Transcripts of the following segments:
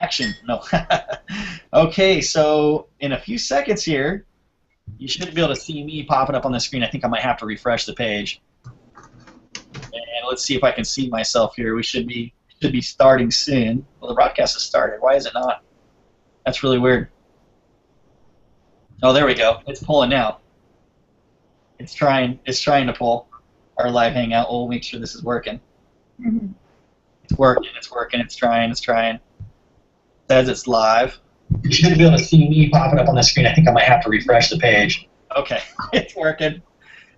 action. No. Okay, so in a few seconds here, you should be able to see me popping up on the screen. I think I might have to refresh the page. And let's see if I can see myself here. We should be starting soon. Well, the broadcast has started. Why is it not? That's really weird. Oh, there we go. It's pulling now. It's trying to pull our live hangout. We'll make sure this is working. Mm-hmm. It's working. It's trying. It says it's live. You should be able to see me popping up on the screen. I think I might have to refresh the page. Okay, it's working.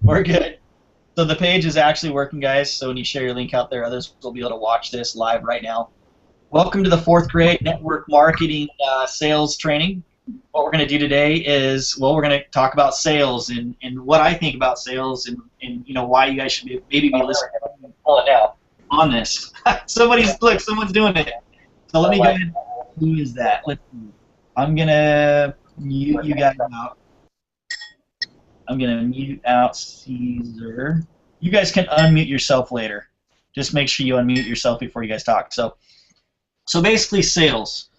We're good. So the page is actually working, guys. So when you share your link out there, others will be able to watch this live right now. Welcome to the 4th grade network marketing sales training. What we're going to do today is, well, we're going to talk about sales and what I think about sales and you know why you guys should maybe be listening on this. Someone's doing it. So let me go ahead. Who is that? I'm going to mute you guys out. I'm going to mute out Caesar. You guys can unmute yourself later. Just make sure you unmute yourself before you guys talk. So basically sales.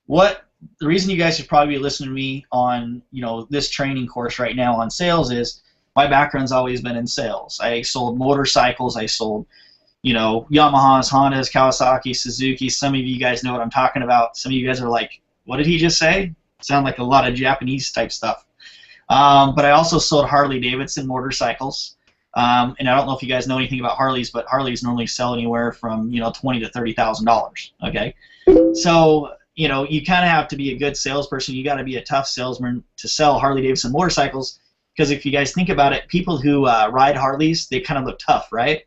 The reason you guys should probably be listening to me on, you know, this training course right now on sales is my background's always been in sales. I sold motorcycles. I sold, you know, Yamahas, Hondas, Kawasaki, Suzuki. Some of you guys know what I'm talking about. Some of you guys are like, what did he just say? Sound like a lot of Japanese type stuff. But I also sold Harley-Davidson motorcycles. And I don't know if you guys know anything about Harleys, but Harleys normally sell anywhere from, you know, $20,000 to $30,000. Okay, so you know you kind of have to be a good salesperson. You got to be a tough salesman to sell Harley-Davidson motorcycles, because if you guys think about it, people who ride Harleys, they kind of look tough, right?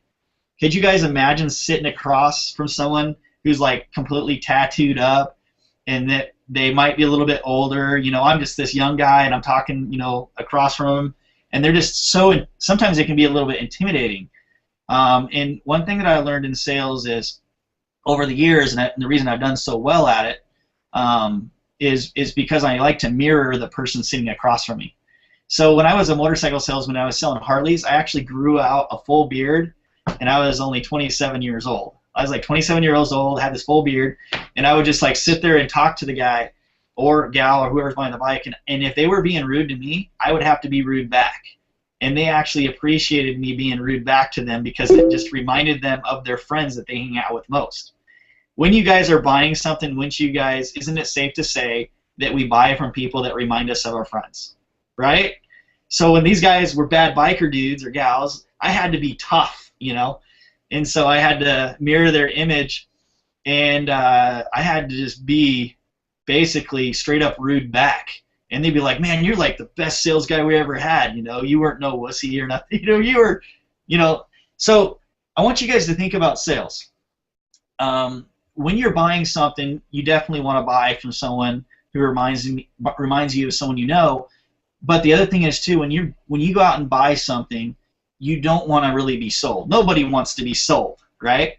Could you guys imagine sitting across from someone who's like completely tattooed up, and that they might be a little bit older? You know, I'm just this young guy, and I'm talking, you know, across from them. And they're just so, sometimes it can be a little bit intimidating. And one thing that I learned in sales is, over the years, and the reason I've done so well at it, is because I like to mirror the person sitting across from me. So when I was a motorcycle salesman, I was selling Harleys. I actually grew out a full beard, and I was only 27 years old. I was like 27 years old, had this full beard, and I would just like sit there and talk to the guy or gal or whoever's buying the bike, and if they were being rude to me, I would have to be rude back. And they actually appreciated me being rude back to them, because it just reminded them of their friends that they hang out with most. When you guys are buying something, isn't it safe to say that we buy from people that remind us of our friends, right? So when these guys were bad biker dudes or gals, I had to be tough, you know, and so I had to mirror their image, and I had to just be basically straight up rude back. And they'd be like, man, you're like the best sales guy we ever had, you know, you weren't no wussy or nothing, you know, you were, you know. So I want you guys to think about sales. When you're buying something, you definitely want to buy from someone who reminds you of someone you know. But the other thing is too, when you go out and buy something, you don't want to really be sold. Nobody wants to be sold, right?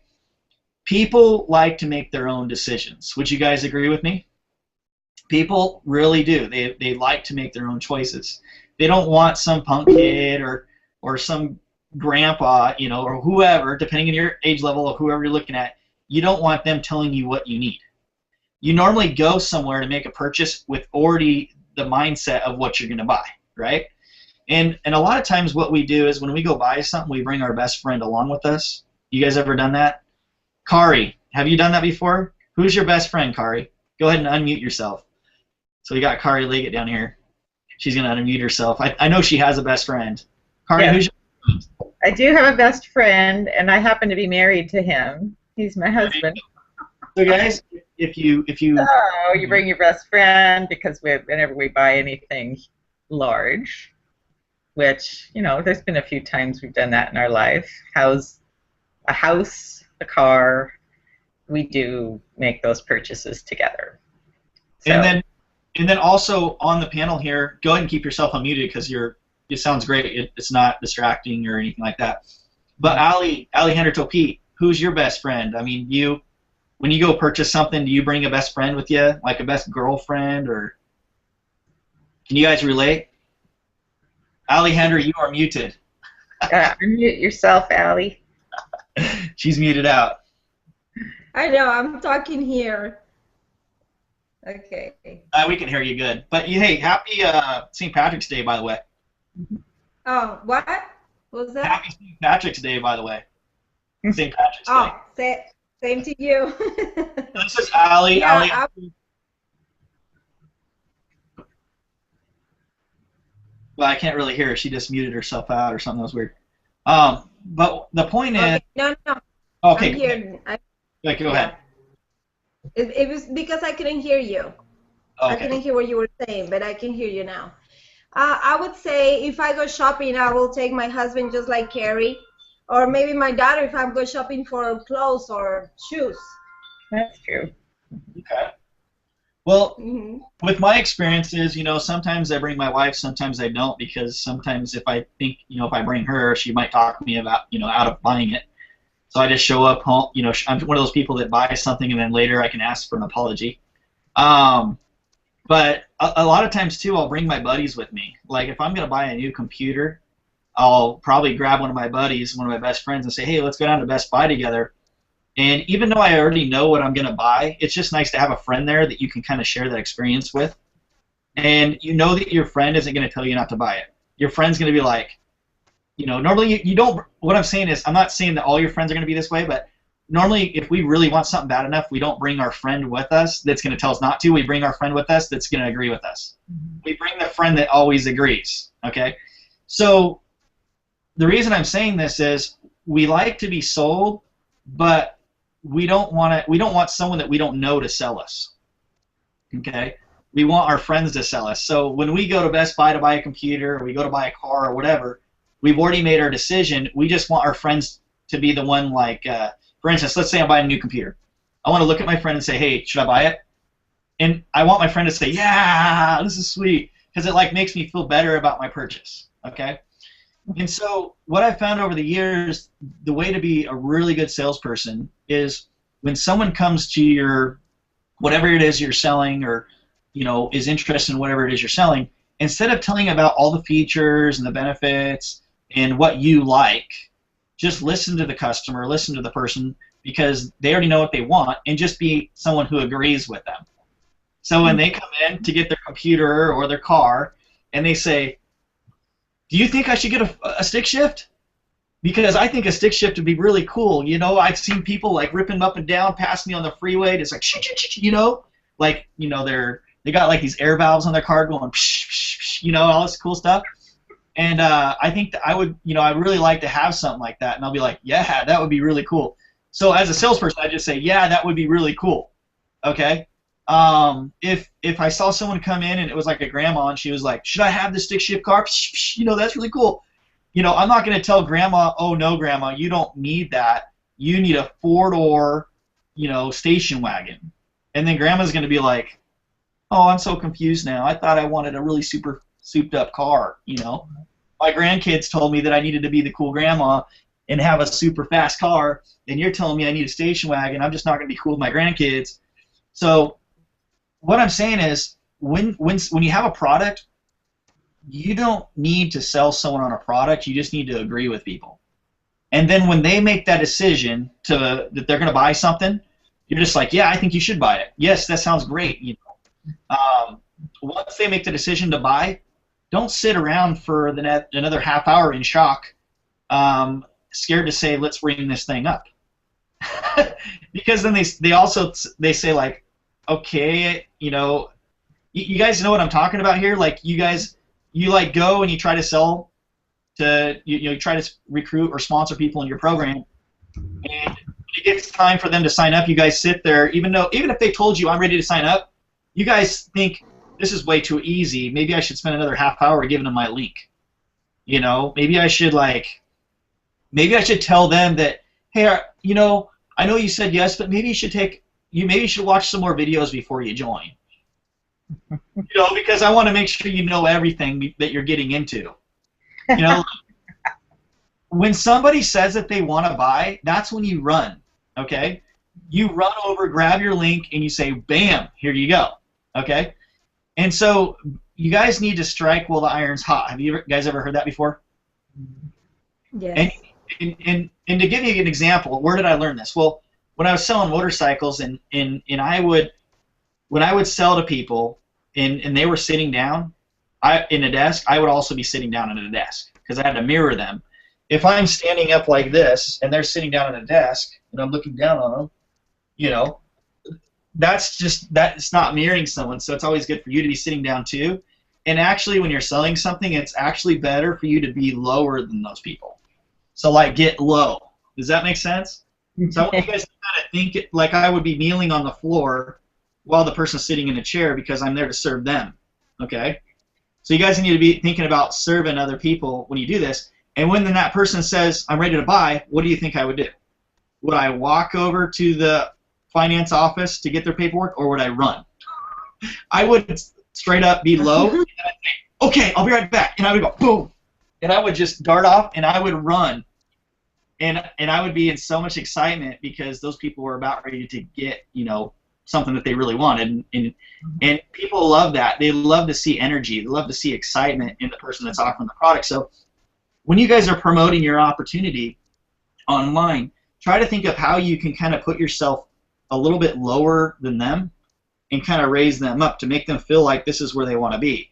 People like to make their own decisions. Would you guys agree with me? People really do. They like to make their own choices. They don't want some punk kid or some grandpa, you know, or whoever, depending on your age level of whoever you're looking at. You don't want them telling you what you need. You normally go somewhere to make a purchase with already the mindset of what you're going to buy, right? And a lot of times what we do is when we go buy something, we bring our best friend along with us. You guys ever done that? Kari, have you done that before? Who's your best friend, Kari? Go ahead and unmute yourself. So we got Kari Liggett down here. She's going to unmute herself. I know she has a best friend. Kari, Yes. who's your best friend? I do have a best friend, and I happen to be married to him. He's my husband. So guys, if you So you bring your best friend, because whenever we buy anything large, which, you know, there's been a few times we've done that in our life, a house, a car, we do make those purchases together. So. And then also on the panel here, go ahead and keep yourself unmuted, because it sounds great. It's not distracting or anything like that. But Ali Henderto-Pete, who's your best friend? I mean, when you go purchase something, do you bring a best friend with you, like a best girlfriend, or can you guys relate? Ali Hender, you are muted. Unmute yourself, Ali. She's muted out. I know, I'm talking here. Okay. We can hear you good. But hey, happy St. Patrick's Day, by the way. Oh, what? What was that? Happy St. Patrick's Day, by the way. St. Patrick's Day. Oh, same to you. This is Allie. Yeah, Allie. Well, I can't really hear her. She just muted herself out or something. That was weird. But the point is. No. Okay. I'm here. Go ahead. It was because I couldn't hear you. Okay. I couldn't hear what you were saying, but I can hear you now. I would say if I go shopping, I will take my husband just like Carrie, or maybe my daughter if I'm going shopping for clothes or shoes. That's true. Okay. Well, with my experiences, sometimes I bring my wife, sometimes I don't, because sometimes if I think, if I bring her, she might talk to me about, out of buying it. So I just show up home, I'm one of those people that buys something and then later I can ask for an apology. But a lot of times, too, I'll bring my buddies with me. Like, if I'm going to buy a new computer, I'll probably grab one of my buddies, one of my best friends, and say, hey, let's go down to Best Buy together. And even though I already know what I'm going to buy, it's just nice to have a friend there that you can kind of share that experience with. And you know that your friend isn't going to tell you not to buy it. Your friend's going to be like, normally you don't, what I'm saying is, I'm not saying that all your friends are going to be this way, but normally if we really want something bad enough, we don't bring our friend with us that's going to tell us not to. We bring our friend with us that's going to agree with us. We bring the friend that always agrees, okay? So the reason I'm saying this is we like to be sold, but we don't want someone that we don't know to sell us, okay? We want our friends to sell us. So when we go to Best Buy to buy a computer, or we go to buy a car or whatever, we've already made our decision. We just want our friends to be the one, like, for instance, let's say I'm buying a new computer. I want to look at my friend and say, hey, should I buy it? And I want my friend to say, yeah, this is sweet, because it like makes me feel better about my purchase, okay? And so what I've found over the years, the way to be a really good salesperson is when someone comes to your, whatever it is you're selling, or is interested in whatever it is you're selling, instead of telling about all the features and the benefits and what you like, just listen to the customer, listen to the person, because they already know what they want, and just be someone who agrees with them. So when they come in to get their computer or their car, and they say, do you think I should get a stick shift? Because I think a stick shift would be really cool. I've seen people like ripping up and down past me on the freeway. It's like, like, they got like these air valves on their car going, all this cool stuff. And I think that I would, I'd really like to have something like that. And I'll be like, yeah, that would be really cool. So as a salesperson, I just say, yeah, that would be really cool. Okay. If I saw someone come in and it was like a grandma and she was like, should I have the stick shift car? That's really cool. I'm not going to tell grandma, oh no, grandma, you don't need that. You need a 4-door, station wagon. And then grandma's going to be like, oh, I'm so confused now. I thought I wanted a really super souped up car, My grandkids told me that I needed to be the cool grandma and have a super fast car, and you're telling me I need a station wagon. I'm just not going to be cool with my grandkids. So what I'm saying is when you have a product, you don't need to sell someone on a product. You just need to agree with people. And then when they make that decision that they're going to buy something, you're just like, yeah, I think you should buy it. Yes, that sounds great. Once they make the decision to buy, don't sit around for another half hour in shock, scared to say, let's ring this thing up. Because then they say like, okay, you guys know what I'm talking about here. Like you like go and you try to sell to you try to recruit or sponsor people in your program, and when it gets time for them to sign up, you guys sit there, even if they told you I'm ready to sign up, you guys think this is way too easy. Maybe I should spend another half hour giving them my link. Maybe I should tell them that, hey, I know you said yes, but maybe you should watch some more videos before you join. Because I want to make sure you know everything that you're getting into. When somebody says that they want to buy, that's when you run, okay? You run over, grab your link, and you say, bam, here you go, okay? And so you guys need to strike while the iron's hot. Have you guys ever heard that before? Yes. And to give you an example, where did I learn this? Well, when I was selling motorcycles, and I would when I would sell to people and they were sitting down in a desk, I would also be sitting down at a desk because I had to mirror them. If I'm standing up like this and they're sitting down at a desk and I'm looking down on them, you know, that's not mirroring someone. So it's always good for you to be sitting down too. And actually, when you're selling something, it's actually better for you to be lower than those people. So like get low. Does that make sense? So I want you guys to kind of think like I would be kneeling on the floor while the person's sitting in a chair because I'm there to serve them. Okay? So you guys need to be thinking about serving other people when you do this. And when then that person says, I'm ready to buy, what do you think I would do? Would I walk over to the finance office to get their paperwork, or would I run? I would straight up be low, and I'd say, okay, I'll be right back. And I would go, boom. And I would just dart off, and I would run. And I would be in so much excitement because those people were about ready to get, you know, something that they really wanted. And people love that. They love to see energy. They love to see excitement in the person that's offering the product. So when you guys are promoting your opportunity online, try to think of how you can kind of put yourself a little bit lower than them and kind of raise them up to make them feel like this is where they want to be.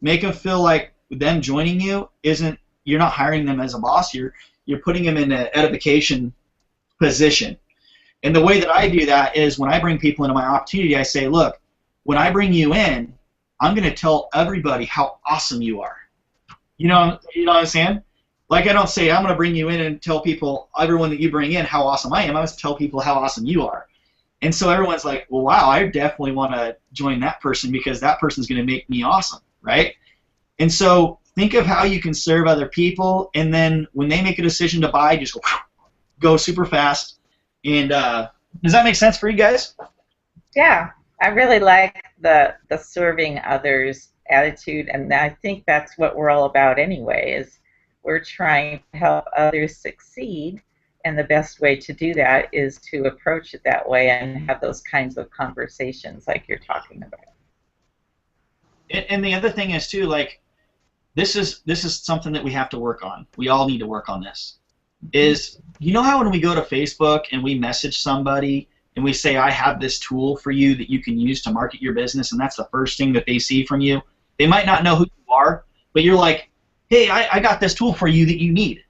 Make them feel like them joining you isn't, you're not hiring them as a boss, you're putting them in an edification position. And the way that I do that is when I bring people into my opportunity, I say, look, when I bring you in, I'm going to tell everybody how awesome you are. You know what I'm saying? Like I don't say I'm going to bring you in and tell people, everyone that you bring in, how awesome I am. I just tell people how awesome you are. And so everyone's like, well, wow, I definitely want to join that person because that person's going to make me awesome, right? And so think of how you can serve other people, and then when they make a decision to buy, just go super fast. And does that make sense for you guys? Yeah, I really like the serving others attitude, and I think that's what we're all about anyway, is we're trying to help others succeed, and the best way to do that is to approach it that way and have those kinds of conversations like you're talking about. And the other thing is, too, like, this is something that we have to work on. We all need to work on this. Is, you know how when we go to Facebook and we message somebody and we say, I have this tool for you that you can use to market your business, and that's the first thing that they see from you. They might not know who you are, but you're like, hey, I got this tool for you that you need.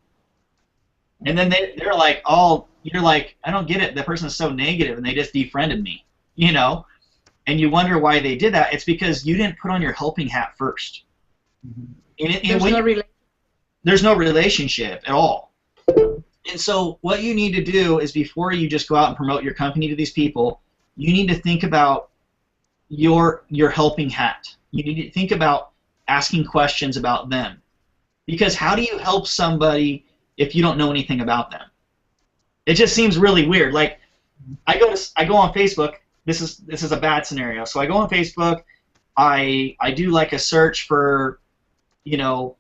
And then they're like, oh, you're like, I don't get it. The person's so negative, and they just defriended me, you know? And you wonder why they did that. It's because you didn't put on your helping hat first. There's no relationship at all. And so what you need to do is, before you just go out and promote your company to these people, you need to think about your helping hat. You need to think about asking questions about them. Because how do you help somebody if you don't know anything about them? It just seems really weird. Like, I go on Facebook. This is a bad scenario. So I go on Facebook. I do like a search for, you know,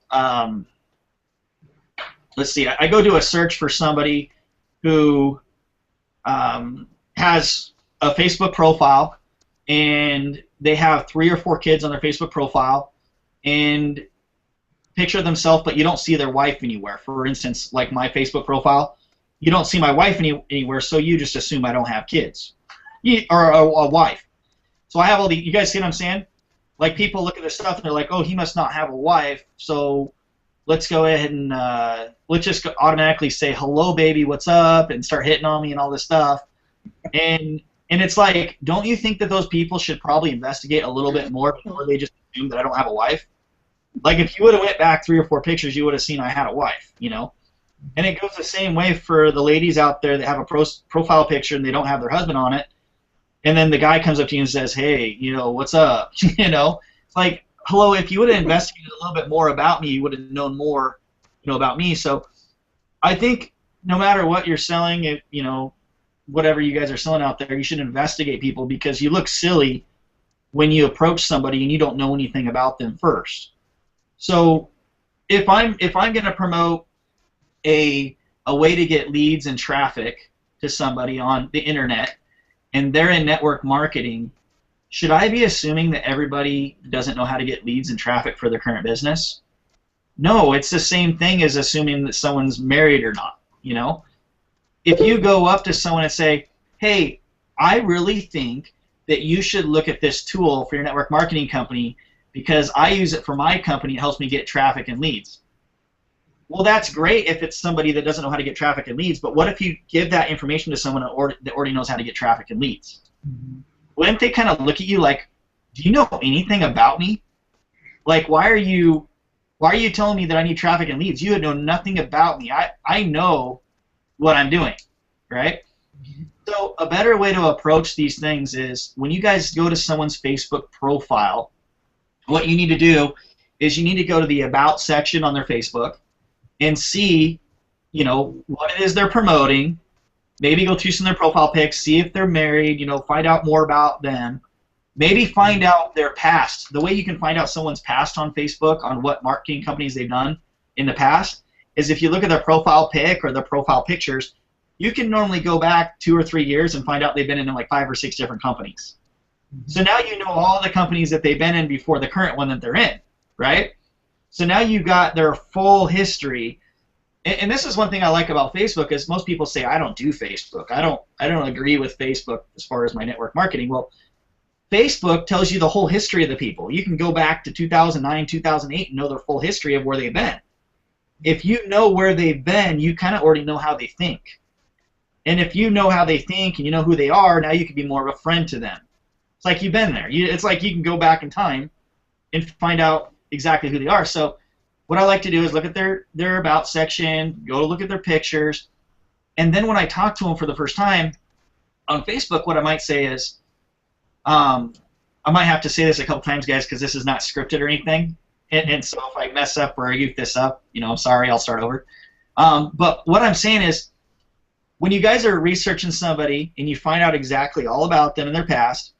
let's see. I go do a search for somebody who has a Facebook profile, and they have 3 or 4 kids on their Facebook profile, and picture themselves, but you don't see their wife anywhere. For instance, like my Facebook profile, you don't see my wife anywhere, so you just assume I don't have kids or a wife. So I have all the. You guys see what I'm saying? Like, people look at this stuff and they're like, oh, he must not have a wife, so let's go ahead and let's just automatically say, hello, baby, what's up, and start hitting on me and all this stuff. And it's like, don't you think that those people should probably investigate a little bit more before they just assume that I don't have a wife? Like, if you would have went back 3 or 4 pictures, you would have seen I had a wife, you know? And it goes the same way for the ladies out there that have a profile picture and they don't have their husband on it, and then the guy comes up to you and says, hey, you know, what's up? You know? It's like, hello, if you would have investigated a little bit more about me, you would have known more, you know, about me. So I think no matter what you're selling, if, you know, whatever you guys are selling out there, you should investigate people, because you look silly when you approach somebody and you don't know anything about them first. So if I'm going to promote a way to get leads and traffic to somebody on the internet, and they're in network marketing, should I be assuming that everybody doesn't know how to get leads and traffic for their current business? No, it's the same thing as assuming that someone's married or not, you know? If you go up to someone and say, hey, I really think that you should look at this tool for your network marketing company because I use it for my company. It helps me get traffic and leads. Well, that's great if it's somebody that doesn't know how to get traffic and leads, but what if you give that information to someone that already knows how to get traffic and leads? Mm-hmm. Wouldn't they kind of look at you like, do you know anything about me? Like, why are you telling me that I need traffic and leads? You know nothing about me. I know what I'm doing, right? Mm-hmm. So a better way to approach these things is when you guys go to someone's Facebook profile, what you need to do is you need to go to the About section on their Facebook and see, you know, what it is they're promoting. Maybe go through some of their profile pics, see if they're married, you know, find out more about them. Maybe find out their past. The way you can find out someone's past on Facebook, on what marketing companies they've done in the past, is if you look at their profile pic or their profile pictures, you can normally go back 2 or 3 years and find out they've been in like 5 or 6 different companies. Mm-hmm. So now you know all the companies that they've been in before the current one that they're in, right? So now you've got their full history. And this is one thing I like about Facebook is most people say, I don't do Facebook. I don't agree with Facebook as far as my network marketing. Well, Facebook tells you the whole history of the people. You can go back to 2009, 2008 and know their full history of where they've been. If you know where they've been, you kind of already know how they think. And if you know how they think and you know who they are, now you can be more of a friend to them. It's like you've been there. It's like you can go back in time and find out exactly who they are. So what I like to do is look at their About section, go look at their pictures, and then when I talk to them for the first time on Facebook, what I might say is, I might have to say this a couple times, guys, because this is not scripted or anything, and so if I mess up or I goof this up, you know, I'm sorry, I'll start over. But what I'm saying is, when you guys are researching somebody and you find out exactly all about them and their past,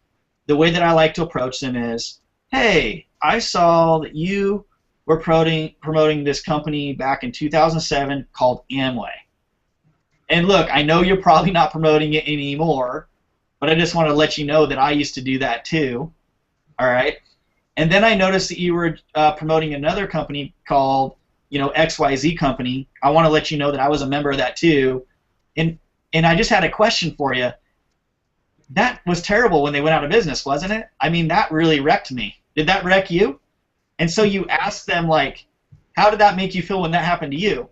the way that I like to approach them is, hey, I saw that you were promoting this company back in 2007 called Amway. And look, I know you're probably not promoting it anymore, but I just want to let you know that I used to do that too. All right? And then I noticed that you were promoting another company called, you know, XYZ company. I want to let you know that I was a member of that too. And I just had a question for you. That was terrible when they went out of business, wasn't it? I mean, that really wrecked me. Did that wreck you? And so you ask them, like, how did that make you feel when that happened to you?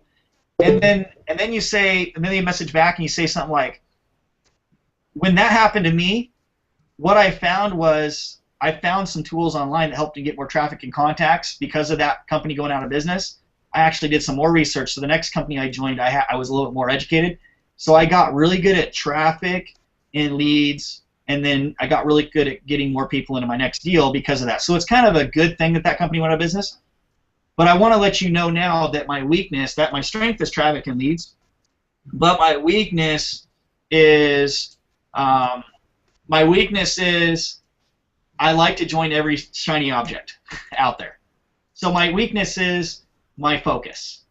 And then you say, and then they message back and you say something like, when that happened to me, what I found was I found some tools online that helped me get more traffic and contacts because of that company going out of business. I actually did some more research. So the next company I joined, I was a little bit more educated. So I got really good at traffic and leads, and then I got really good at getting more people into my next deal because of that. So it's kind of a good thing that that company went out of business. But I want to let you know now that my strength is traffic and leads, but my weakness is I like to join every shiny object out there. So my weakness is my focus.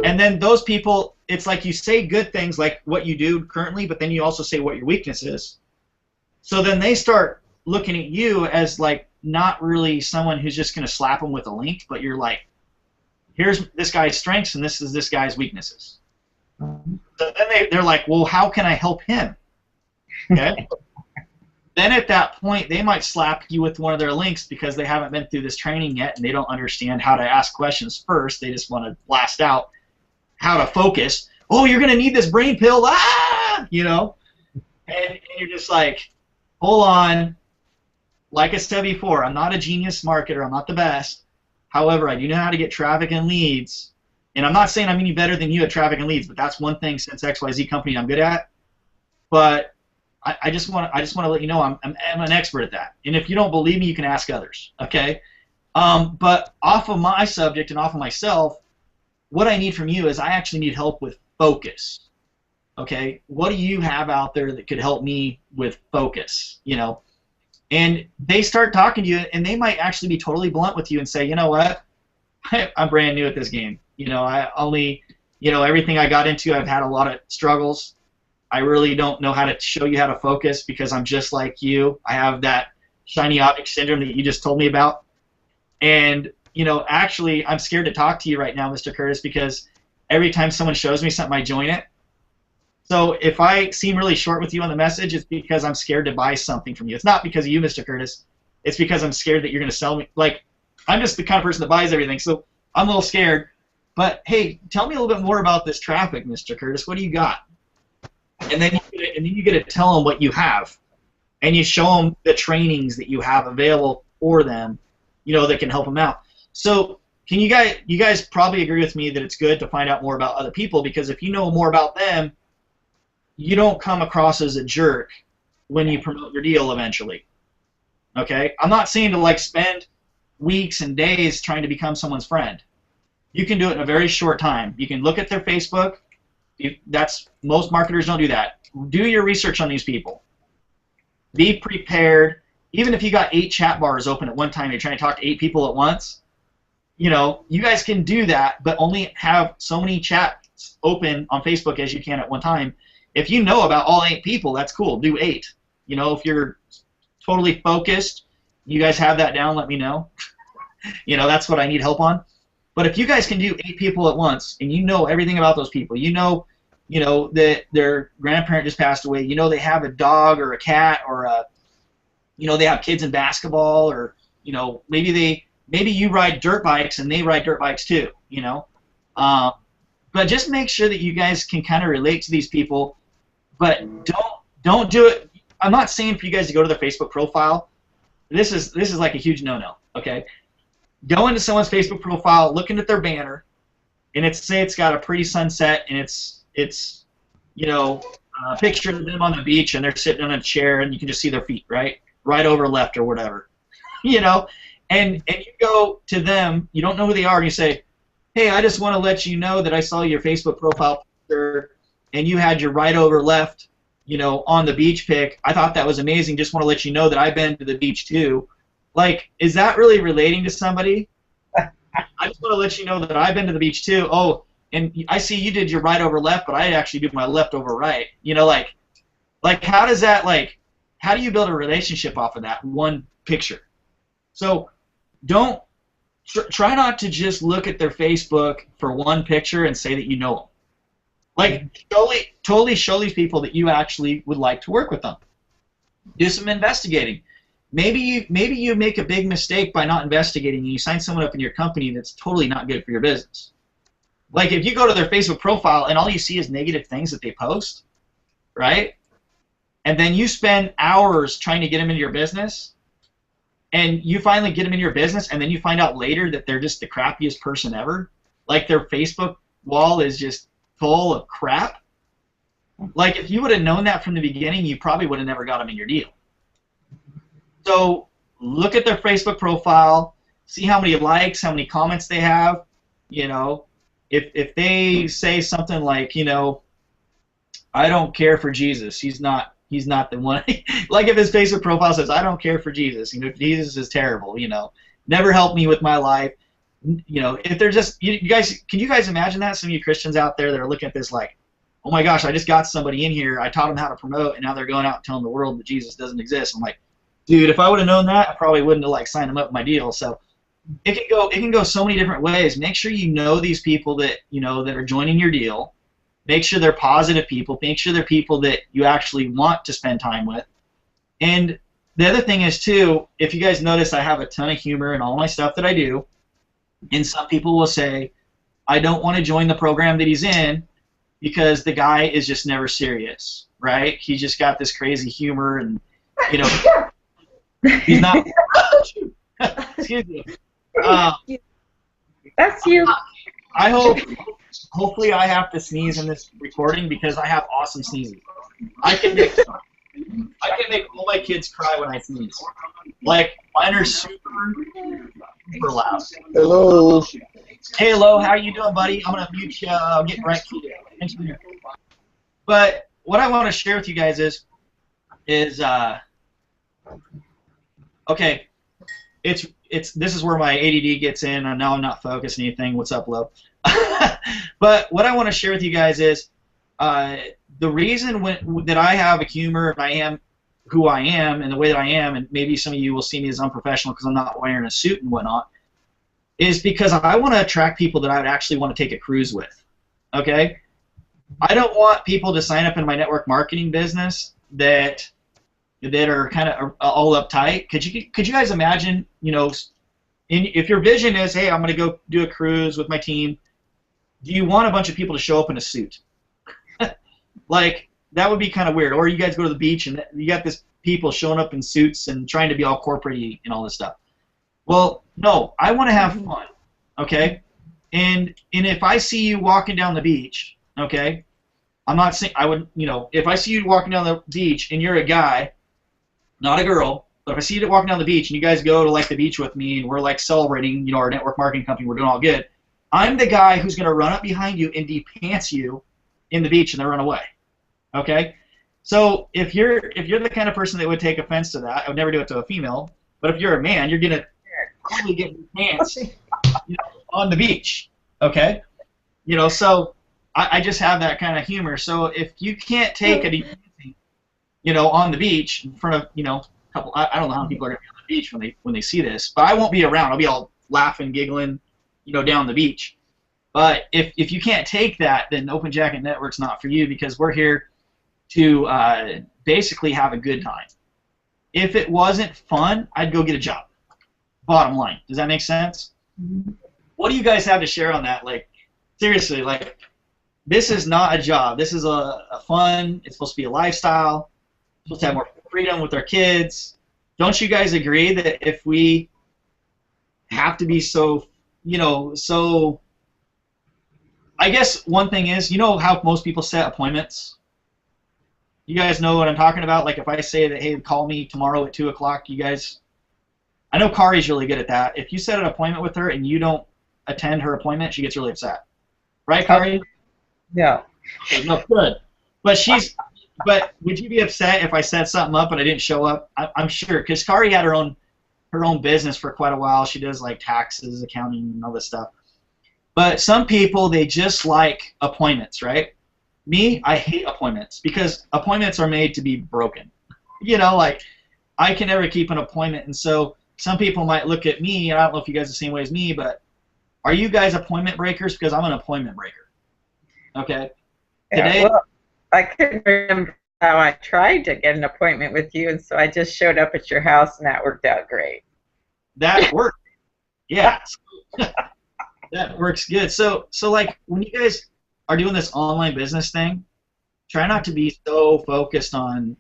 And then those people, it's like you say good things like what you do currently, but then you also say what your weakness is. So then they start looking at you as like not really someone who's just going to slap them with a link, but you're like, here's this guy's strengths and this is this guy's weaknesses. So then they're like, well, how can I help him? Okay. Then at that point, they might slap you with one of their links because they haven't been through this training yet and they don't understand how to ask questions first. They just want to blast out how to focus. Oh, you're going to need this brain pill, you know? And you're just like, hold on. Like I said before, I'm not a genius marketer. I'm not the best. However, I do know how to get traffic and leads. And I'm not saying I'm any better than you at traffic and leads, but that's one thing since XYZ company I'm good at. But I just want to let you know I'm an expert at that. And if you don't believe me, you can ask others. Okay. But off of my subject and off of myself, what I need from you is I actually need help with focus. Okay. What do you have out there that could help me with focus? You know. And they start talking to you, and they might actually be totally blunt with you and say, you know what, I'm brand new at this game. You know, I only, you know, everything I got into, I've had a lot of struggles. I really don't know how to show you how to focus because I'm just like you. I have that shiny object syndrome that you just told me about. And, you know, actually, I'm scared to talk to you right now, Mr. Curtis, because every time someone shows me something, I join it. So if I seem really short with you on the message, it's because I'm scared to buy something from you. It's not because of you, Mr. Curtis. It's because I'm scared that you're going to sell me. Like, I'm just the kind of person that buys everything, so I'm a little scared. But, hey, tell me a little bit more about this traffic, Mr. Curtis. What do you got? And then you get to tell them what you have. And you show them the trainings that you have available for them, that can help them out. So can you guys probably agree with me that it's good to find out more about other people, because if you know more about them, you don't come across as a jerk when you promote your deal eventually. Okay? I'm not saying to spend weeks and days trying to become someone's friend. You can do it in a very short time. You can look at their Facebook. Most marketers don't do that. Do your research on these people. Be prepared. Even if you got 8 chat bars open at one time, you're trying to talk to 8 people at once, you guys can do that, but only have so many chats open on Facebook as you can at one time. If you know about all 8 people, that's cool. Do 8. If you're totally focused, you guys have that down, let me know. That's what I need help on. But if you guys can do 8 people at once, and you know everything about those people, that their grandparent just passed away, they have a dog or a cat, or they have kids in basketball, or maybe you ride dirt bikes and they ride dirt bikes too, but just make sure that you guys can kind of relate to these people, but don't do it. I'm not saying for you guys to go to their Facebook profile. This is like a huge no-no. Okay, go into someone's Facebook profile, looking at their banner, and it's got a pretty sunset, and it's a picture of them on the beach, and they're sitting on a chair, and you can just see their feet, right over left or whatever, and you go to them, you don't know who they are, and you say, hey, I just want to let you know that I saw your Facebook profile picture, and you had your right over left, on the beach pic. I thought that was amazing. Just want to let you know that I've been to the beach too. Is that really relating to somebody? I just want to let you know that I've been to the beach too. Oh, and I see you did your right over left, but I actually do my left over right. How does that, how do you build a relationship off of that one picture? So don't try not to just look at their Facebook for one picture and say that you know them. Totally show these people that you actually would like to work with them. Do some investigating. Maybe you make a big mistake by not investigating, and you sign someone up in your company that's totally not good for your business. If you go to their Facebook profile and all you see is negative things that they post, right? And then you spend hours trying to get them into your business, and you finally get them into your business, and then you find out later that they're just the crappiest person ever. Their Facebook wall is just full of crap. If you would have known that from the beginning, you probably would have never got them in your deal. So look at their Facebook profile, see how many likes, how many comments they have. If they say something like, I don't care for Jesus, he's not the one. If his Facebook profile says, I don't care for Jesus, Jesus is terrible, never helped me with my life. If they're just, can you guys imagine that? Some of you Christians out there that are looking at this oh my gosh, I just got somebody in here, I taught them how to promote, and now they're going out and telling the world that Jesus doesn't exist. I'm like, dude, if I would have known that, I probably wouldn't have signed them up with my deal. So it can go so many different ways. Make sure you know these people that that are joining your deal. Make sure they're positive people. Make sure they're people that you actually want to spend time with. And the other thing is too, if you guys notice, I have a ton of humor in all my stuff that I do. And some people will say, I don't want to join the program that he's in because the guy is just never serious, right? He's just got this crazy humor, and he's not. Excuse me. That's you. I hopefully I have to sneeze in this recording because I have awesome sneezing. I can make all my kids cry when I sneeze. Mine are super loud. Hello. Hey, hello, how you doing, buddy? I'm gonna mute you. I'll get right to you. Thanks for your. But what I want to share with you guys is okay. This is where my ADD gets in, and now I'm not focused on anything. What's up, Lo? But what I want to share with you guys is the reason that I have a humor, and I am who I am, and the way that I am, and maybe some of you will see me as unprofessional because I'm not wearing a suit and whatnot, is because I want to attract people that I would actually want to take a cruise with. Okay? I don't want people to sign up in my network marketing business that are kind of all uptight. Could you guys imagine, if your vision is, hey, I'm going to go do a cruise with my team, do you want a bunch of people to show up in a suit? Like, that would be kind of weird. Or you guys go to the beach and you got this people showing up in suits and trying to be all corporate-y and all this stuff. Well, no, I want to have fun, okay? And if I see you walking down the beach, okay, I'm not saying I would, if I see you walking down the beach and you're a guy, not a girl, but if I see you walking down the beach and you guys go to like the beach with me and we're like celebrating, our network marketing company, we're doing all good, I'm the guy who's going to run up behind you and de-pants you in the beach and then run away, okay? So if you're the kind of person that would take offense to that, I would never do it to a female, but if you're a man, you're going to probably get de-pants on the beach, okay? So I just have that kind of humor. So if you can't take a de-pantsing, on the beach in front of, couple, I don't know how many people are going to be on the beach when they see this, but I won't be around. I'll be all laughing, giggling, down the beach. But if you can't take that, then Open Jacket Network's not for you, because we're here to basically have a good time. If it wasn't fun, I'd go get a job. Bottom line. Does that make sense? Mm-hmm. What do you guys have to share on that? Like, seriously, like, this is not a job. This is a fun, it's supposed to be a lifestyle. We're supposed to have more freedom with our kids. Don't you guys agree that if we have to be so, I guess one thing is, how most people set appointments? You guys know what I'm talking about? Like, if I say that, hey, call me tomorrow at 2 o'clock, you guys, I know Kari's really good at that. If you set an appointment with her and you don't attend her appointment, she gets really upset. Right, Kari? Yeah. Okay, no, good. But would you be upset if I set something up and I didn't show up? I'm sure, because Kari had her own business for quite a while. She does like taxes, accounting, and all this stuff. But some people, they just like appointments, right? Me, I hate appointments because appointments are made to be broken. Like, I can never keep an appointment, and so some people might look at me, and I don't know if you guys are the same way as me, but are you guys appointment breakers? Because I'm an appointment breaker. Okay? Today, well, I can remember how I tried to get an appointment with you, and so I just showed up at your house, and that worked out great. That worked. Yeah. That works good. So like, when you guys are doing this online business thing, try not to be so focused on,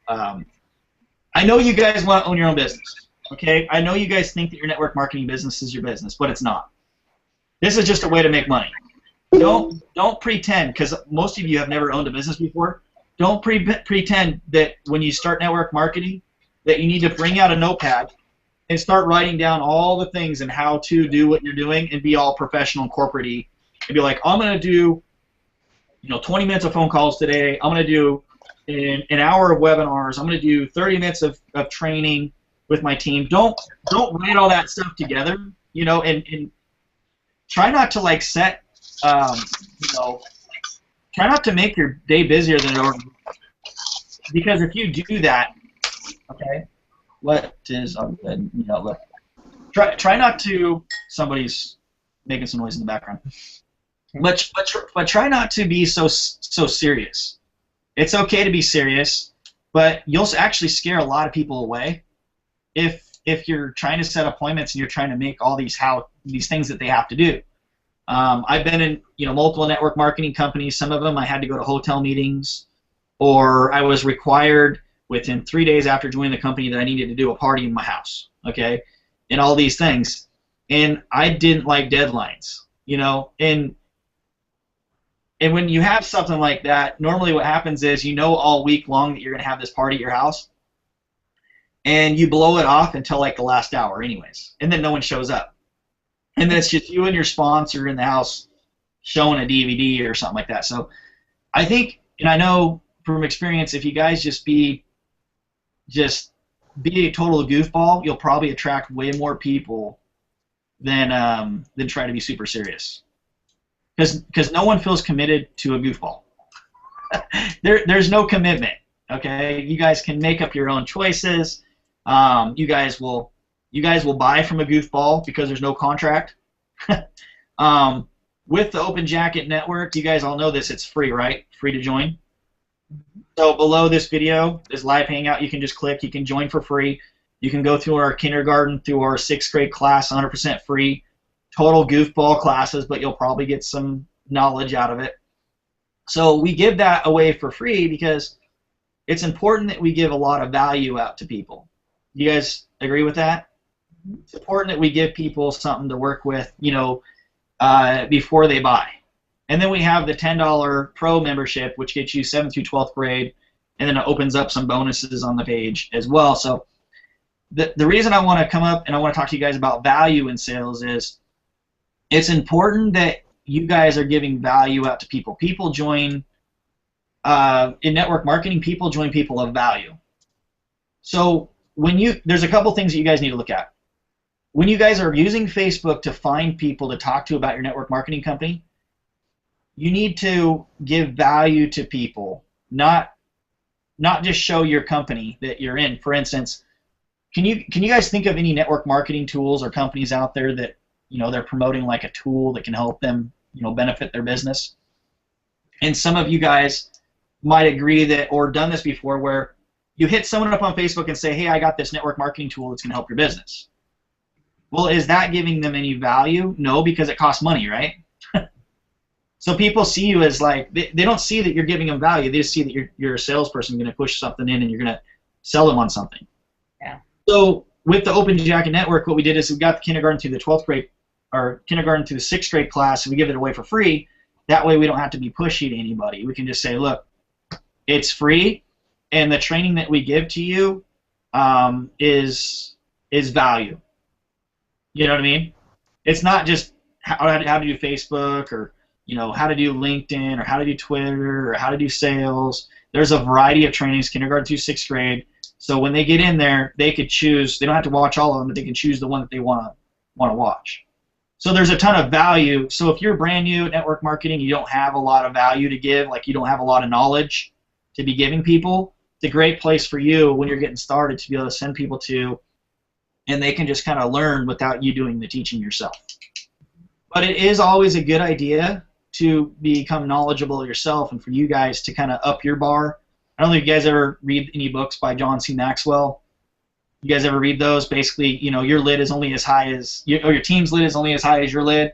I know you guys want to own your own business, okay? I know you guys think that your network marketing business is your business, but it's not. This is just a way to make money. Don't pretend, because most of you have never owned a business before. Don't pretend that when you start network marketing that you need to bring out a notepad and start writing down all the things and how to do what you're doing and be all professional and corporate-y and be like, I'm going to do 20 minutes of phone calls today. I'm going to do an hour of webinars. I'm going to do 30 minutes of training with my team. Don't write all that stuff together, and try not to like set, try not to make your day busier than it already is. Because if you do that, okay, what is look. Try not to. Somebody's making some noise in the background. But try not to be so serious. It's okay to be serious, but you'll actually scare a lot of people away if you're trying to set appointments and you're trying to make all these things that they have to do. I've been in multiple network marketing companies. Some of them I had to go to hotel meetings, or I was required within 3 days after joining the company that I needed to do a party in my house, okay, and all these things. And I didn't like deadlines, and when you have something like that, normally what happens is all week long that you're going to have this party at your house, and you blow it off until like the last hour anyways, and then no one shows up. And then it's just you and your sponsor in the house showing a DVD or something like that. So I think, and I know from experience, if you guys just be a total goofball, you'll probably attract way more people than try to be super serious. Because no one feels committed to a goofball. There's no commitment. Okay, you guys can make up your own choices. You guys will buy from a goofball because there's no contract. with the Open Jacket Network, you guys all know this, it's free, right? Free to join. So below this video is live hangout. You can just click. You can join for free. You can go through our kindergarten through our 6th grade class, 100% free. Total goofball classes, but you'll probably get some knowledge out of it. So we give that away for free because it's important that we give a lot of value out to people. You guys agree with that? It's important that we give people something to work with, you know, before they buy. And then we have the $10 Pro membership, which gets you 7th through 12th grade, and then it opens up some bonuses on the page as well. So the reason I want to come up and I want to talk to you guys about value in sales is it's important that you guys are giving value out to people. People join, in network marketing, people join people of value. So there's a couple things that you guys need to look at. When you guys are using Facebook to find people to talk to about your network marketing company, you need to give value to people, not just show your company that you're in. For instance, can you guys think of any network marketing tools or companies out there that, you know, they're promoting like a tool that can help them, you know, benefit their business? And some of you guys might agree that, or done this before, where you hit someone up on Facebook and say, hey, I got this network marketing tool that's going to help your business. Well, is that giving them any value? No, because it costs money, right? So people see you as like, they don't see that you're giving them value. They just see that you're a salesperson going to push something in and you're going to sell them on something. Yeah. So with the Open Jacket Network, what we did is we got the kindergarten through the 12th grade, or kindergarten through the 6th grade class, and we give it away for free. That way we don't have to be pushy to anybody. We can just say, look, it's free, and the training that we give to you is value. You know what I mean? It's not just how to do Facebook, or, you know, how to do LinkedIn, or how to do Twitter, or how to do sales. There's a variety of trainings, kindergarten through 6th grade. So when they get in there, they could choose. They don't have to watch all of them, but they can choose the one that they want to watch. So there's a ton of value. So if you're brand new at network marketing, you don't have a lot of value to give, like you don't have a lot of knowledge to be giving people, it's a great place for you when you're getting started to be able to send people to, and they can just kind of learn without you doing the teaching yourself. But it is always a good idea to become knowledgeable yourself, and for you guys to kind of up your bar. I don't know if you guys ever read any books by John C. Maxwell. You guys ever read those? Basically, you know, your lid is only as high as, or your team's lid is only as high as your lid.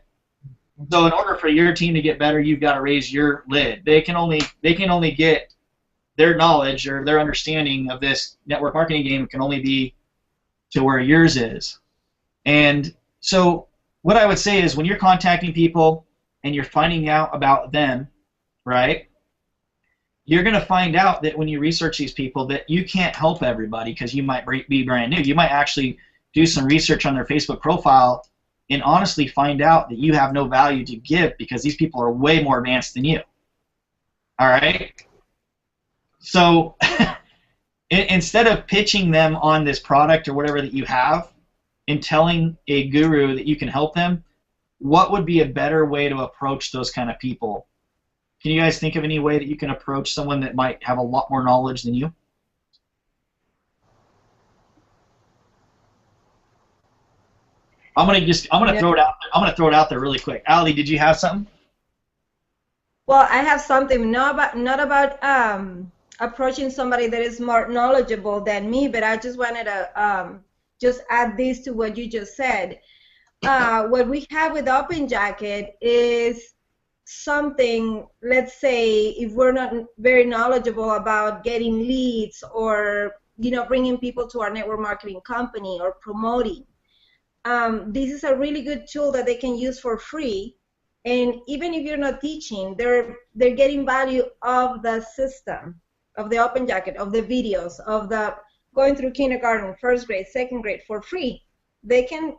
So in order for your team to get better, you've got to raise your lid. They can only get their knowledge or their understanding of this network marketing game can only be to where yours is. And so what I would say is when you're contacting people and you're finding out about them, right, you're going to find out that when you research these people that you can't help everybody because you might be brand new. You might actually do some research on their Facebook profile and honestly find out that you have no value to give because these people are way more advanced than you. All right? So instead of pitching them on this product or whatever that you have and telling a guru that you can help them, what would be a better way to approach those kind of people? Can you guys think of any way that you can approach someone that might have a lot more knowledge than you? I'm gonna throw it out. I'm gonna throw it out there really quick. Ali, did you have something? Well, I have something not about approaching somebody that is more knowledgeable than me, but I just wanted to just add this to what you just said. What we have with Open Jacket is something, let's say, if we're not very knowledgeable about getting leads or, you know, bringing people to our network marketing company or promoting, this is a really good tool that they can use for free. And even if you're not teaching, they're getting value of the system, of the Open Jacket, of the videos, of the going through kindergarten, 1st grade, 2nd grade for free. They can,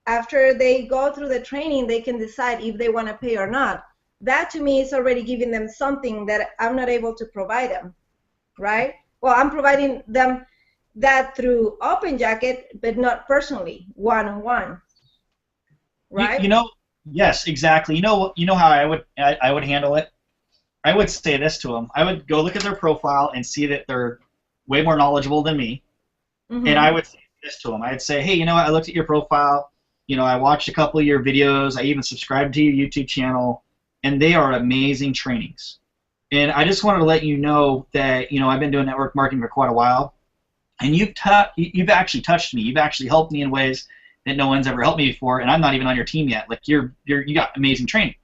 after they go through the training, they can decide if they want to pay or not. That to me is already giving them something that I'm not able to provide them, right? Well, I'm providing them that through Open Jacket, but not personally, one-on-one, right? You know, yes, exactly. You know how I would handle it. I would say this to them. I would go look at their profile and see that they're way more knowledgeable than me, and I would say this to them. I'd say, hey, you know what? I looked at your profile. I watched a couple of your videos. I even subscribed to your YouTube channel, and they are amazing trainings. And I just wanted to let you know that, I've been doing network marketing for quite a while, and you've actually touched me. You've actually helped me in ways that no one's ever helped me before, and I'm not even on your team yet. Like, you got amazing training.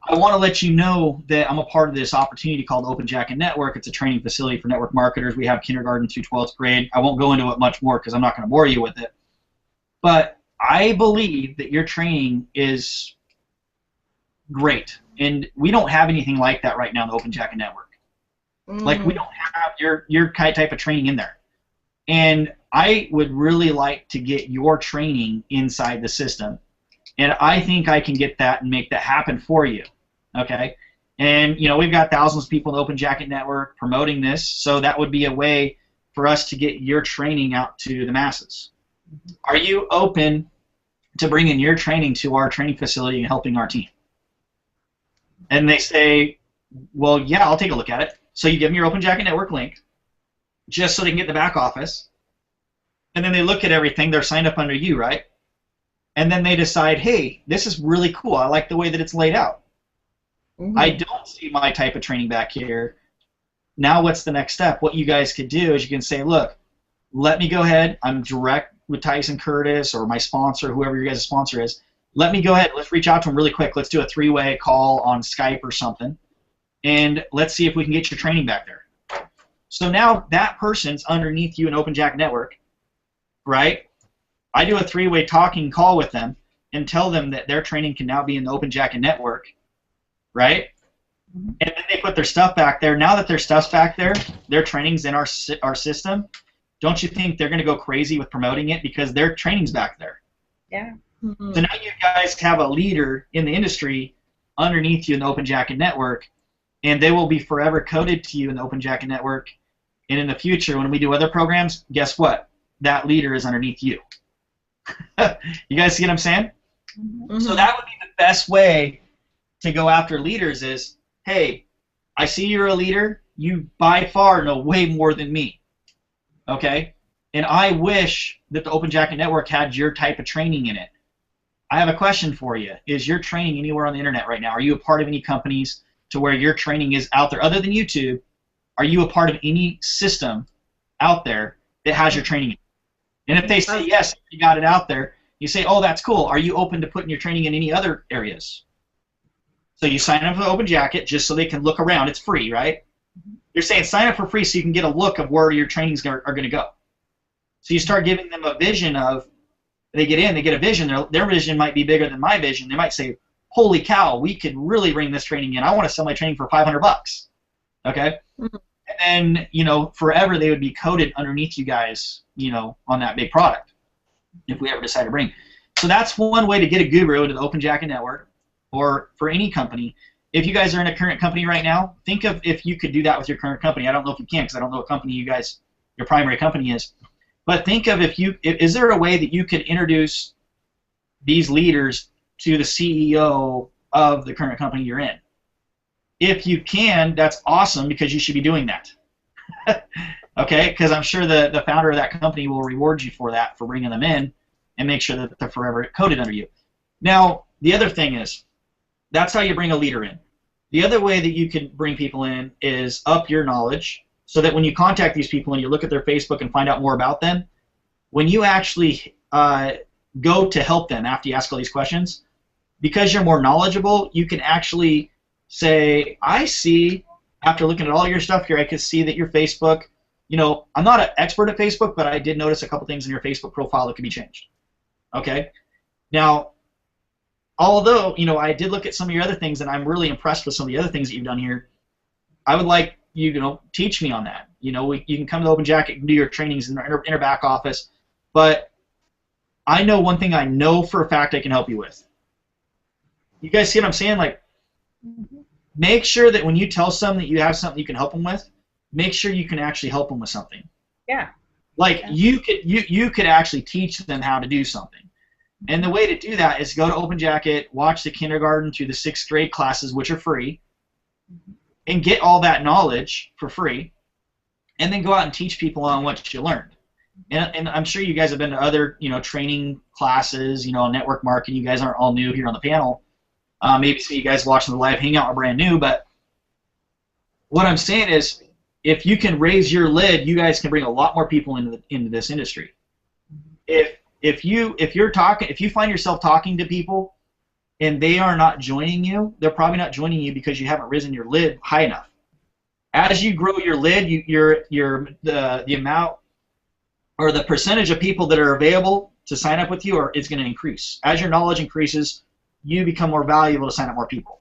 I want to let you know that I'm a part of this opportunity called Open Jacket Network. It's a training facility for network marketers. We have kindergarten through 12th grade. I won't go into it much more because I'm not going to bore you with it. But I believe that your training is great, and we don't have anything like that right now in the Open Jacket Network. Like, we don't have your type of training in there. And I would really like to get your training inside the system. And I think I can get that and make that happen for you, okay? And, we've got thousands of people in the Open Jacket Network promoting this, so that would be a way for us to get your training out to the masses. Are you open to bringing your training to our training facility and helping our team? And they say, well, yeah, I'll take a look at it. So you give them your Open Jacket Network link, just so they can get in the back office. And then they look at everything. They're signed up under you, right? And then they decide, hey, this is really cool. I like the way that it's laid out. I don't see my type of training back here. Now what's the next step? What you guys could do is you can say, look, let me go ahead. I'm direct with Tyson Curtis or my sponsor, whoever your guys' sponsor is. Let me go ahead. Let's reach out to them really quick. Let's do a 3-way call on Skype or something. And let's see if we can get your training back there. So now that person's underneath you in Open Jacket Network, right? I do a 3-way talking call with them and tell them that their training can now be in the Open Jacket Network, right? And then they put their stuff back there. Now that their stuff's back there, their training's in our system, don't you think they're going to go crazy with promoting it because their training's back there? Yeah. So now you guys have a leader in the industry underneath you in the Open Jacket Network, and they will be forever coded to you in the Open Jacket Network. And in the future, when we do other programs, guess what? That leader is underneath you. You guys see what I'm saying? So that would be the best way to go after leaders is, hey, I see you're a leader. You by far know way more than me. Okay? And I wish that the Open Jacket Network had your type of training in it. I have a question for you. Is your training anywhere on the internet right now? Are you a part of any companies to where your training is out there? Other than YouTube, are you a part of any system out there that has your training in it? And if they say yes, you got it out there, you say, oh, that's cool. Are you open to putting your training in any other areas? So you sign up for Open Jacket just so they can look around. It's free, right? You're saying sign up for free so you can get a look of where your trainings are going to go. So you start giving them a vision of, they get in, they get a vision. Their vision might be bigger than my vision. They might say, holy cow, we could really bring this training in. I want to sell my training for $500. Okay? And forever they would be coded underneath you guys, on that big product if we ever decide to bring. So that's one way to get a guru into the Open Jacket Network, or for any company. If you guys are in a current company right now, think of if you could do that with your current company. I don't know if you can because I don't know what company your primary company is. But think of is there a way that you could introduce these leaders to the CEO of the current company you're in? If you can, that's awesome because you should be doing that. Okay? Because I'm sure the founder of that company will reward you for that, for bringing them in and make sure that they're forever coded under you. Now, the other thing is, that's how you bring a leader in. The other way that you can bring people in is up your knowledge so that when you contact these people and you look at their Facebook and find out more about them, when you actually go to help them after you ask all these questions, because you're more knowledgeable, you can actually say, I see, after looking at all your stuff here, I could see that your Facebook, I'm not an expert at Facebook, but I did notice a couple things in your Facebook profile that could be changed. Okay? Now, although, I did look at some of your other things, and I'm really impressed with some of the other things that you've done here, I would like you, teach me on that. You can come to the Open Jacket and do your trainings in our inner back office, but I know one thing I know for a fact I can help you with. You guys see what I'm saying? Like, make sure that when you tell someone that you have something you can help them with, make sure you can actually help them with something. Yeah. Like, you could actually teach them how to do something. And the way to do that is go to Open Jacket, watch the kindergarten through the 6th grade classes, which are free, and get all that knowledge for free, and then go out and teach people on what you learned. and I'm sure you guys have been to other, training classes, on network marketing. You guys aren't all new here on the panel. Maybe some of you guys watching the live hangout are brand new, but what I'm saying is, if you can raise your lid, you guys can bring a lot more people into this industry. If you find yourself talking to people and they are not joining you, they're probably not joining you because you haven't risen your lid high enough. As you grow your lid, the amount or the percentage of people that are available to sign up with you is going to increase. As your knowledge increases, you become more valuable to sign up more people.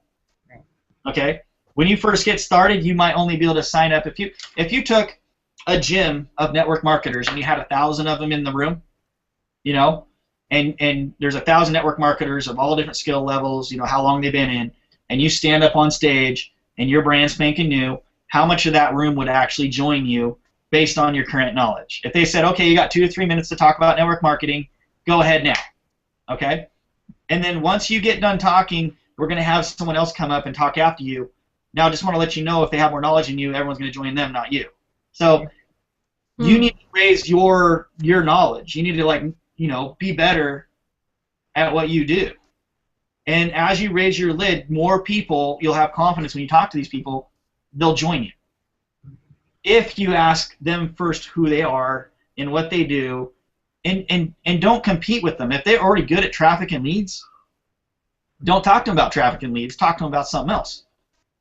Okay? When you first get started, you might only be able to sign up if you took a gym of network marketers and you had 1,000 of them in the room, and there's 1,000 network marketers of all different skill levels, how long they've been in, and you stand up on stage and you're brand spanking new, how much of that room would actually join you based on your current knowledge? If they said, okay, you got 2 to 3 minutes to talk about network marketing, go ahead now, okay? And then once you get done talking, we're going to have someone else come up and talk after you. Now, I just want to let you know, if they have more knowledge than you, everyone's going to join them, not you. So you need to raise your knowledge. You need to, be better at what you do. And as you raise your lid, more people, you'll have confidence when you talk to these people, they'll join you. If you ask them first who they are and what they do, and don't compete with them. If they're already good at traffic and leads, don't talk to them about traffic and leads. Talk to them about something else.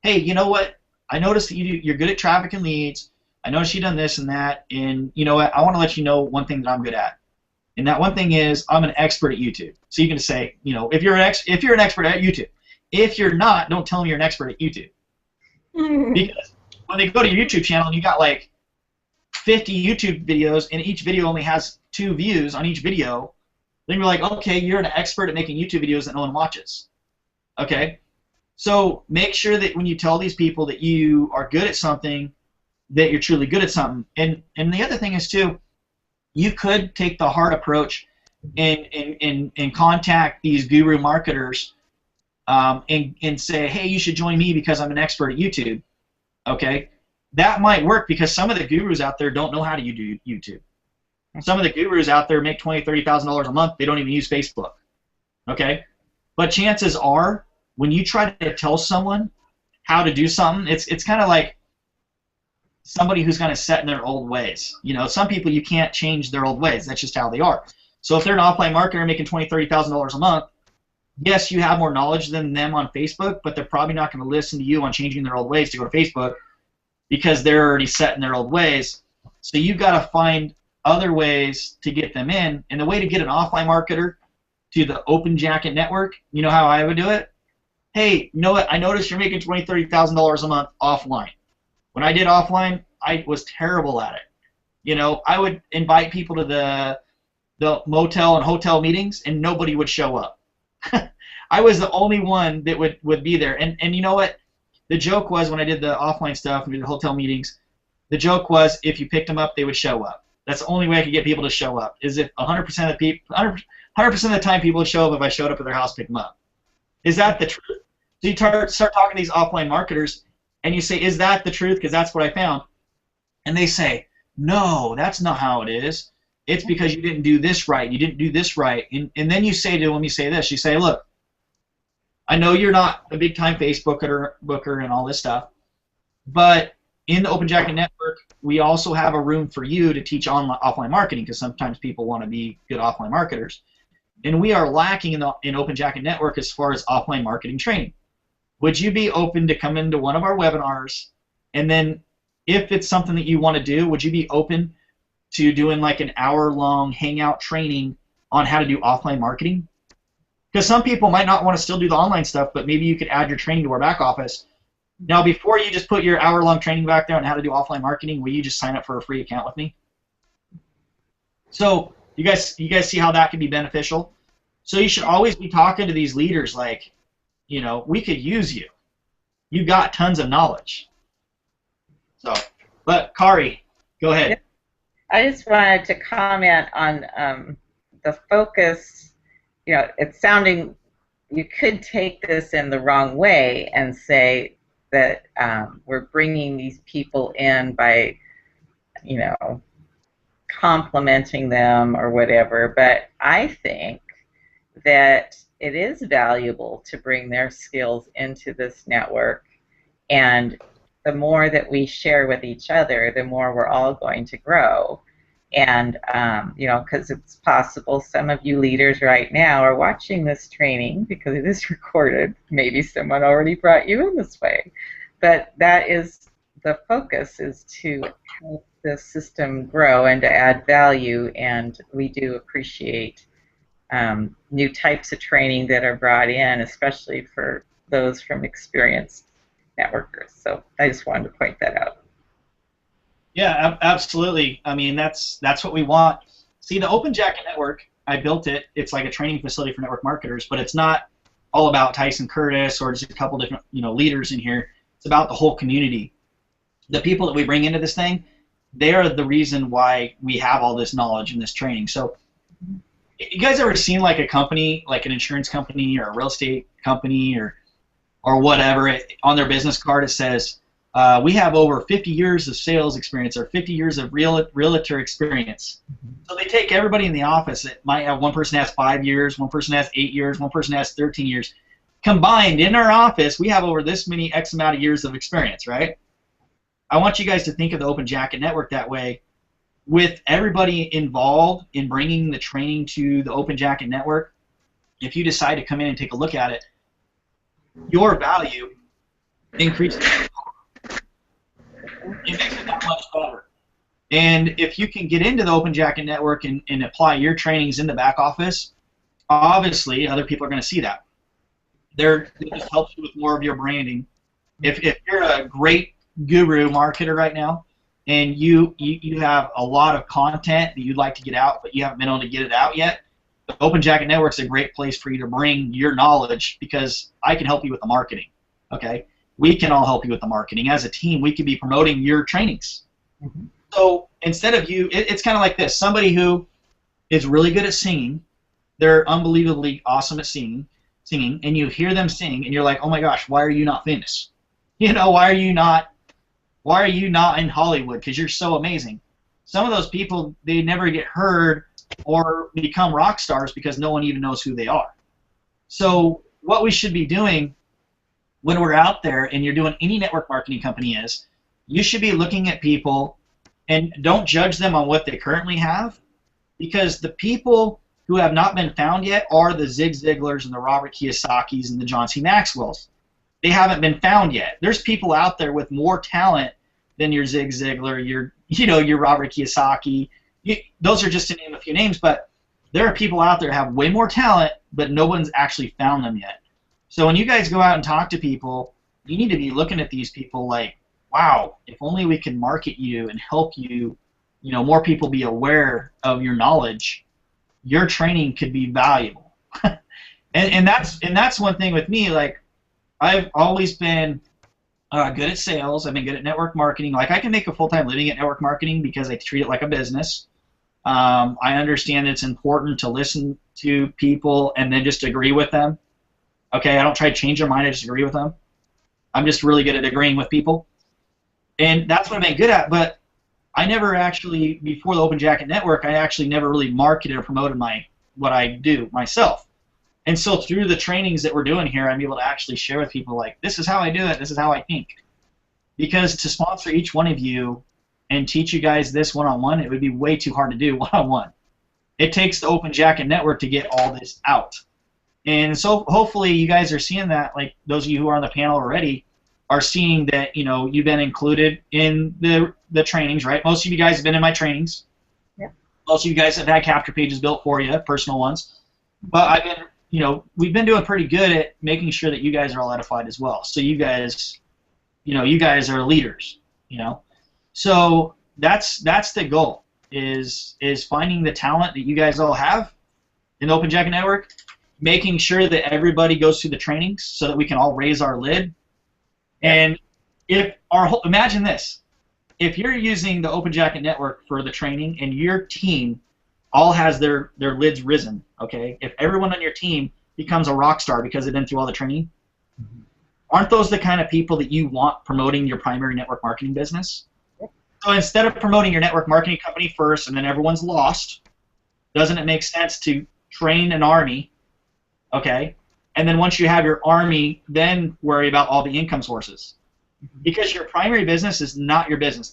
Hey, you know what? I noticed that you're good at traffic and leads. I noticed you've done this and that, and you know what? I want to let you know one thing that I'm good at. And that one thing is I'm an expert at YouTube. So you can say, if you're an expert at YouTube. If you're not, don't tell them you're an expert at YouTube. Because when they go to your YouTube channel and you got like 50 YouTube videos and each video only has 2 views on each video, then you're like, okay, you're an expert at making YouTube videos that no one watches. Okay? So make sure that when you tell these people that you are good at something, that you're truly good at something. And the other thing is, too, you could take the hard approach and contact these guru marketers and say, hey, you should join me because I'm an expert at YouTube. Okay? That might work because some of the gurus out there don't know how to do YouTube. Some of the gurus out there make $20,000, $30,000 a month. They don't even use Facebook. Okay? But chances are, when you try to tell someone how to do something, it's kind of like somebody who's kind of set in their old ways. Some people, you can't change their old ways. That's just how they are. So if they're an offline marketer making $20,000, $30,000 a month, yes, you have more knowledge than them on Facebook, but they're probably not going to listen to you on changing their old ways to go to Facebook because they're already set in their old ways. So you've got to find other ways to get them in. And the way to get an offline marketer to the Open Jacket Network, you know how I would do it? Hey, you know what? I noticed you're making $20,000, $30,000 a month offline. When I did offline, I was terrible at it. I would invite people to the motel and hotel meetings, and nobody would show up. I was the only one that would be there. And you know what? The joke was, when I did the offline stuff and did the hotel meetings, the joke was if you picked them up, they would show up. That's the only way I could get people to show up, is if 100% of the time people would show up if I showed up at their house to pick them up. Is that the truth? So you start talking to these offline marketers, and you say, is that the truth? Because that's what I found. And they say, no, that's not how it is. It's because you didn't do this right. You didn't do this right. And then you say to them, you say this. You say, look, I know you're not a big-time Facebooker and all this stuff, but in the Open Jacket Network, we also have a room for you to teach offline marketing, because sometimes people want to be good offline marketers. And we are lacking in Open Jacket Network as far as offline marketing training. Would you be open to come into one of our webinars, and then if it's something that you want to do, would you be open to doing like an hour-long hangout training on how to do offline marketing? Because some people might not want to still do the online stuff, but maybe you could add your training to our back office. Now, before you just put your hour-long training back there on how to do offline marketing, will you just sign up for a free account with me? So you guys see how that can be beneficial? So you should always be talking to these leaders like, we could use you. You've got tons of knowledge. So, but Kari, go ahead. I just wanted to comment on the focus. It's sounding, you could take this in the wrong way and say that we're bringing these people in by, complimenting them or whatever, but I think that it is valuable to bring their skills into this network, and the more that we share with each other, the more we're all going to grow. And because it's possible some of you leaders right now are watching this training because it is recorded. Maybe someone already brought you in this way, but that is the focus, is to help the system grow and to add value. And we do appreciate new types of training that are brought in, especially for those from experienced networkers. So I just wanted to point that out. Yeah, absolutely. I mean, that's what we want. See, the Open Jacket Network, I built it. It's like a training facility for network marketers, but it's not all about Tyson Curtis or just a couple different leaders in here. It's about the whole community. The people that we bring into this thing, they are the reason why we have all this knowledge and this training. So, you guys ever seen like a company, like an insurance company or a real estate company or whatever, on their business card it says, we have over 50 years of sales experience or 50 years of realtor experience. So they take everybody in the office. It might have one person has 5 years, one person has 8 years, one person has 13 years. Combined in our office, we have over this many X amount of years of experience, right? I want you guys to think of the Open Jacket Network that way. With everybody involved in bringing the training to the Open Jacket Network, if you decide to come in and take a look at it, your value increases. It makes it that much better. And if you can get into the Open Jacket Network and apply your trainings in the back office, obviously other people are going to see that. It just helps you with more of your branding. If you're a great guru marketer right now, and you have a lot of content that you'd like to get out, but you haven't been able to get it out yet, the Open Jacket Network is a great place for you to bring your knowledge, because I can help you with the marketing. Okay, we can all help you with the marketing. As a team, we could be promoting your trainings. Mm-hmm. So instead of it's kind of like this: somebody who is really good at singing, they're unbelievably awesome at singing, and you hear them sing, and you're like, oh my gosh, why are you not famous? Why are you not in Hollywood? Because you're so amazing. Some of those people, they never get heard or become rock stars because no one even knows who they are. So what we should be doing when we're out there and you're doing any network marketing company is, you should be looking at people and don't judge them on what they currently have, because the people who have not been found yet are the Zig Ziglars and the Robert Kiyosaki's and the John C. Maxwell's. They haven't been found yet. There's people out there with more talent than your Zig Ziglar, your Robert Kiyosaki. Those are just to name a few names, but there are people out there who have way more talent, but no one's actually found them yet. So when you guys go out and talk to people, you need to be looking at these people like, wow, if only we can market you and help you, more people be aware of your knowledge, your training could be valuable. and that's one thing with me. Like, I've always been good at sales. I've been good at network marketing. Like, I can make a full-time living at network marketing because I treat it like a business. I understand that it's important to listen to people and then just agree with them. Okay, I don't try to change their mind. I just agree with them. I'm just really good at agreeing with people. And that's what I've been good at. But I never actually, before the Open Jacket Network, I actually never really marketed or promoted what I do myself. And so through the trainings that we're doing here, I'm able to actually share with people, like, this is how I do it, this is how I think. Because to sponsor each one of you and teach you guys this one-on-one, it would be way too hard to do one-on-one. It takes the Open Jacket Network to get all this out. And so hopefully you guys are seeing that, like those of you who are on the panel already are seeing that, you've been included in the trainings, right? Most of you guys have been in my trainings. Yeah. Most of you guys have had capture pages built for you, personal ones. But I've been we've been doing pretty good at making sure that you guys are all edified as well. So you guys, you guys are leaders, So that's the goal, is finding the talent that you guys all have in the Open Jacket Network, making sure that everybody goes through the trainings so that we can all raise our lid. And imagine this, if you're using the Open Jacket Network for the training and your team all has their lids risen, okay? If everyone on your team becomes a rock star because they've been through all the training, aren't those the kind of people that you want promoting your primary network marketing business? So instead of promoting your network marketing company first and then everyone's lost, doesn't it make sense to train an army, okay? And then once you have your army, then worry about all the income sources. Because your primary business is not your business.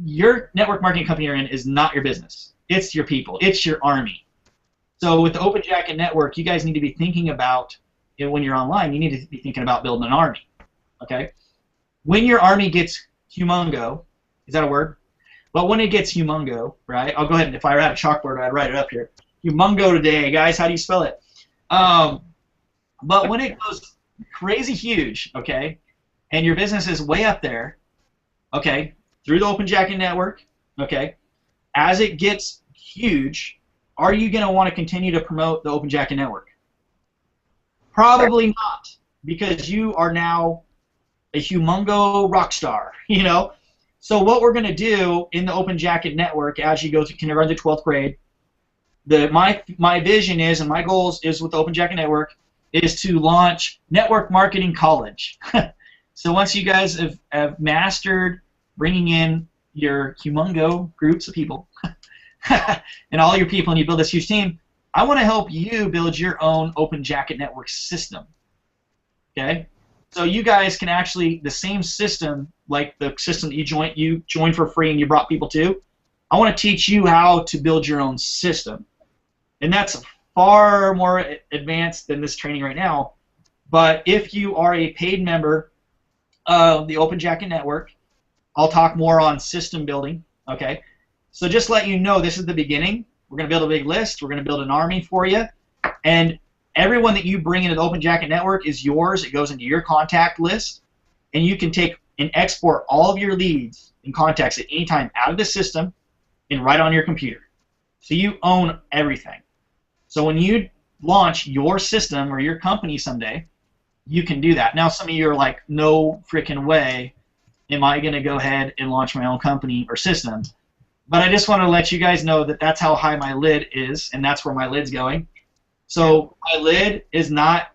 Your network marketing company you're in is not your business. It's your people. It's your army. So with the Open Jacket Network, you guys need to be thinking about, when you're online, you need to be thinking about building an army, okay? When your army gets humongo, is that a word? Well, when it gets humongo, right? I'll go ahead and if I had a chalkboard, I'd write it up here. Humongo today, guys. How do you spell it? But when it goes crazy huge, okay, and your business is way up there, okay, through the Open Jacket Network, okay, as it gets huge, are you going to want to continue to promote the Open Jacket Network? Probably not, because you are now a humongo rock star, you know? So what we're going to do in the Open Jacket Network as you go through kindergarten to 12th grade, my vision is, and my goals is with the Open Jacket Network, is to launch Network Marketing College. So once you guys have mastered bringing in your humongo groups of people and all your people and you build this huge team, I want to help you build your own Open Jacket Network system. Okay? So you guys can actually, the same system, like the system that you joined for free and you brought people to, I want to teach you how to build your own system. And that's far more advanced than this training right now. But if you are a paid member of the Open Jacket Network, I'll talk more on system building. Okay? So just let you know, this is the beginning. We're going to build a big list. We're going to build an army for you. And everyone that you bring into the Open Jacket Network is yours. It goes into your contact list. And you can take and export all of your leads and contacts at any time out of the system and right on your computer. So you own everything. So when you launch your system or your company someday, you can do that. Now some of you are like, no freaking way am I going to go ahead and launch my own company or system. But I just want to let you guys know that that's how high my lid is, and that's where my lid's going. So my lid is not